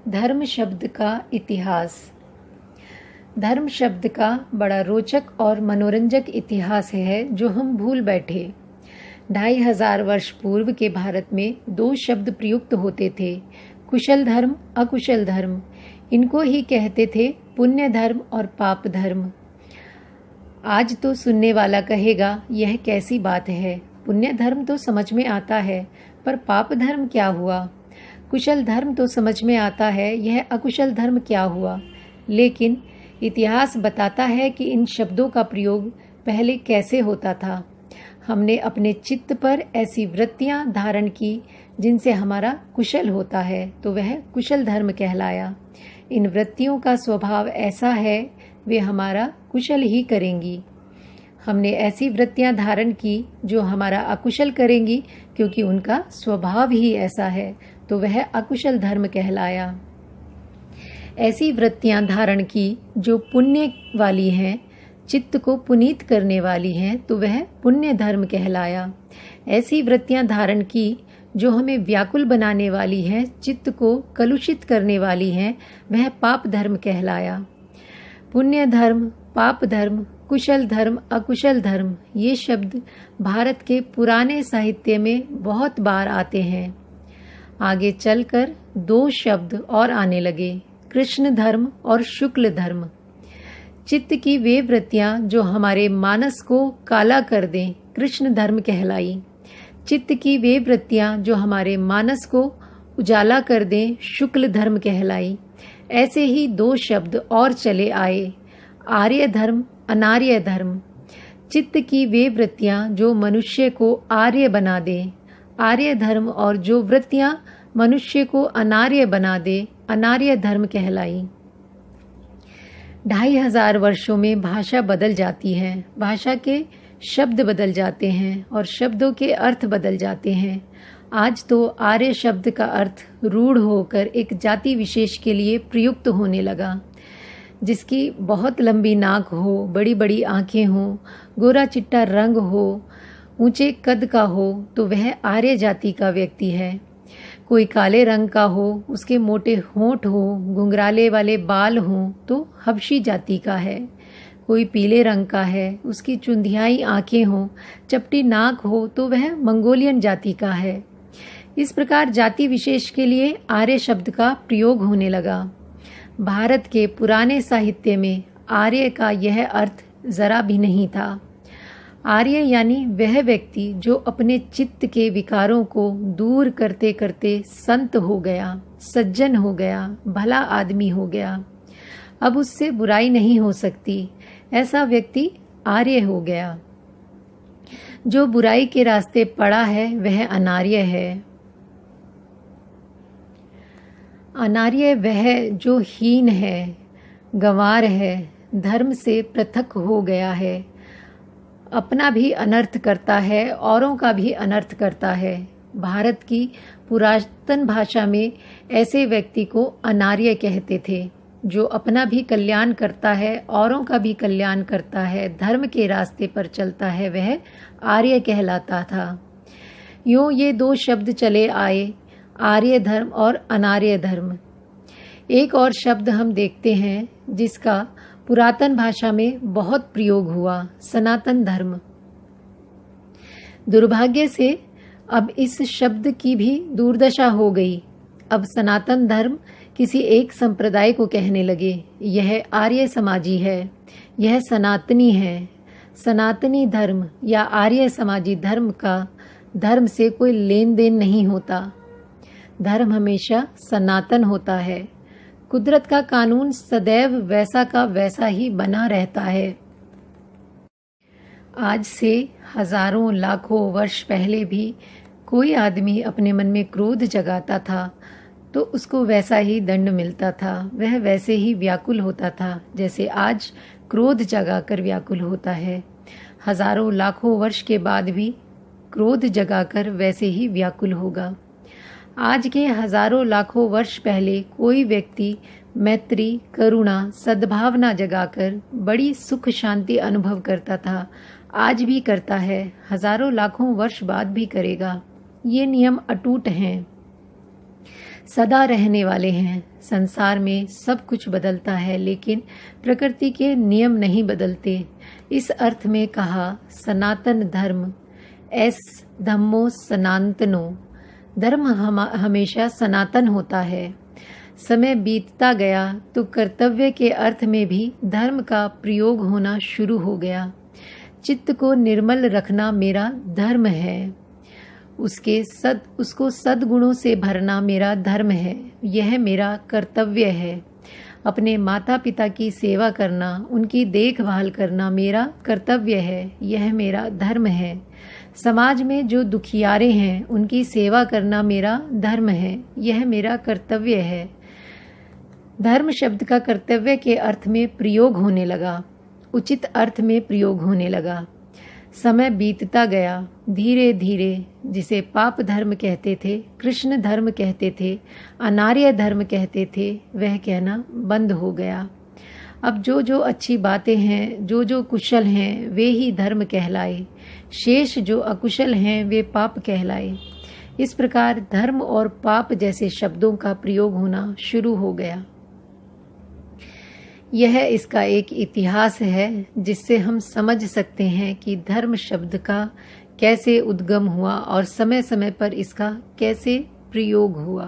धर्म शब्द का इतिहास। धर्म शब्द का बड़ा रोचक और मनोरंजक इतिहास है जो हम भूल बैठे। 2500 वर्ष पूर्व के भारत में दो शब्द प्रयुक्त होते थे, कुशल धर्म, अकुशल धर्म। इनको ही कहते थे पुण्य धर्म और पाप धर्म। आज तो सुनने वाला कहेगा यह कैसी बात है, पुण्य धर्म तो समझ में आता है, पर पाप धर्म क्या हुआ? कुशल धर्म तो समझ में आता है, यह अकुशल धर्म क्या हुआ? लेकिन इतिहास बताता है कि इन शब्दों का प्रयोग पहले कैसे होता था। हमने अपने चित्त पर ऐसी वृत्तियां धारण की जिनसे हमारा कुशल होता है, तो वह कुशल धर्म कहलाया। इन वृत्तियों का स्वभाव ऐसा है, वे हमारा कुशल ही करेंगी। हमने ऐसी वृत्तियां धारण की जो हमारा अकुशल करेंगी, क्योंकि उनका स्वभाव ही ऐसा है, तो वह अकुशल धर्म कहलाया। ऐसी वृत्तियां धारण की जो पुण्य वाली हैं, चित्त को पुनीत करने वाली हैं, तो वह पुण्य धर्म कहलाया। ऐसी वृत्तियां धारण की जो हमें व्याकुल बनाने वाली हैं, चित्त को कलुषित करने वाली हैं, वह पाप धर्म कहलाया। पुण्य धर्म, पाप धर्म, कुशल धर्म, अकुशल धर्म, ये शब्द भारत के पुराने साहित्य में बहुत बार आते हैं। आगे चलकर दो शब्द और आने लगे, कृष्ण धर्म और शुक्ल धर्म। चित्त की वे वृत्तियां जो हमारे मानस को काला कर दें, कृष्ण धर्म कहलाई। चित्त की वे वृत्तियां जो हमारे मानस को उजाला कर दें, शुक्ल धर्म कहलाई। ऐसे ही दो शब्द और चले आए, आर्य धर्म, अनार्य धर्म। चित्त की वे वृत्तियां जो मनुष्य को आर्य बना दे, आर्य धर्म, और जो वृत्तियां मनुष्य को अनार्य बना दे, अनार्य धर्म कहलाई। 2500 वर्षों में भाषा बदल जाती है, भाषा के शब्द बदल जाते हैं और शब्दों के अर्थ बदल जाते हैं। आज तो आर्य शब्द का अर्थ रूढ़ होकर एक जाति विशेष के लिए प्रयुक्त होने लगा। जिसकी बहुत लंबी नाक हो, बड़ी बड़ी आंखें हों, गोरा चिट्टा रंग हो, ऊंचे कद का हो, तो वह आर्य जाति का व्यक्ति है। कोई काले रंग का हो, उसके मोटे होंठ हो, घुंघराले वाले बाल हों, तो हबशी जाति का है। कोई पीले रंग का है, उसकी चुंधियाई आंखें हों, चपटी नाक हो, तो वह मंगोलियन जाति का है। इस प्रकार जाति विशेष के लिए आर्य शब्द का प्रयोग होने लगा। भारत के पुराने साहित्य में आर्य का यह अर्थ जरा भी नहीं था। आर्य यानी वह व्यक्ति जो अपने चित्त के विकारों को दूर करते करते संत हो गया, सज्जन हो गया, भला आदमी हो गया। अब उससे बुराई नहीं हो सकती, ऐसा व्यक्ति आर्य हो गया। जो बुराई के रास्ते पड़ा है वह अनार्य है। अनार्य वह जो हीन है, गंवार है, धर्म से पृथक हो गया है, अपना भी अनर्थ करता है, औरों का भी अनर्थ करता है। भारत की पुरातन भाषा में ऐसे व्यक्ति को अनार्य कहते थे। जो अपना भी कल्याण करता है, औरों का भी कल्याण करता है, धर्म के रास्ते पर चलता है, वह आर्य कहलाता था। यूं ये दो शब्द चले आए, आर्य धर्म और अनार्य धर्म। एक और शब्द हम देखते हैं जिसका पुरातन भाषा में बहुत प्रयोग हुआ, सनातन धर्म। दुर्भाग्य से अब इस शब्द की भी दुर्दशा हो गई। अब सनातन धर्म किसी एक संप्रदाय को कहने लगे, यह आर्य समाजी है, यह सनातनी है। सनातनी धर्म या आर्य समाजी धर्म का धर्म से कोई लेन देन नहीं होता। धर्म हमेशा सनातन होता है। कुदरत का कानून सदैव वैसा का वैसा ही बना रहता है। आज से हजारों लाखों वर्ष पहले भी कोई आदमी अपने मन में क्रोध जगाता था तो उसको वैसा ही दंड मिलता था। वह वैसे ही व्याकुल होता था जैसे आज क्रोध जगाकर व्याकुल होता है। हजारों लाखों वर्ष के बाद भी क्रोध जगाकर वैसे ही व्याकुल होगा। आज के हजारों लाखों वर्ष पहले कोई व्यक्ति मैत्री, करुणा, सद्भावना जगाकर बड़ी सुख शांति अनुभव करता था, आज भी करता है, हजारों लाखों वर्ष बाद भी करेगा। ये नियम अटूट हैं। सदा रहने वाले हैं। संसार में सब कुछ बदलता है, लेकिन प्रकृति के नियम नहीं बदलते। इस अर्थ में कहा सनातन धर्म, एस धम्मो सनातनो, धर्म हमेशा सनातन होता है। समय बीतता गया तो कर्तव्य के अर्थ में भी धर्म का प्रयोग होना शुरू हो गया। चित्त को निर्मल रखना मेरा धर्म है, उसको सद्गुणों से भरना मेरा धर्म है, यह मेरा कर्तव्य है। अपने माता पिता की सेवा करना, उनकी देखभाल करना मेरा कर्तव्य है, यह मेरा धर्म है। समाज में जो दुखियारे हैं उनकी सेवा करना मेरा धर्म है, यह मेरा कर्तव्य है। धर्म शब्द का कर्तव्य के अर्थ में प्रयोग होने लगा, उचित अर्थ में प्रयोग होने लगा। समय बीतता गया, धीरे धीरे जिसे पाप धर्म कहते थे, कृष्ण धर्म कहते थे, अनार्य धर्म कहते थे, वह कहना बंद हो गया। अब जो जो अच्छी बातें हैं, जो जो कुशल हैं, वे ही धर्म कहलाए। शेष जो अकुशल हैं वे पाप कहलाए। इस प्रकार धर्म और पाप जैसे शब्दों का प्रयोग होना शुरू हो गया। यह इसका एक इतिहास है जिससे हम समझ सकते हैं कि धर्म शब्द का कैसे उद्गम हुआ और समय समय पर इसका कैसे प्रयोग हुआ।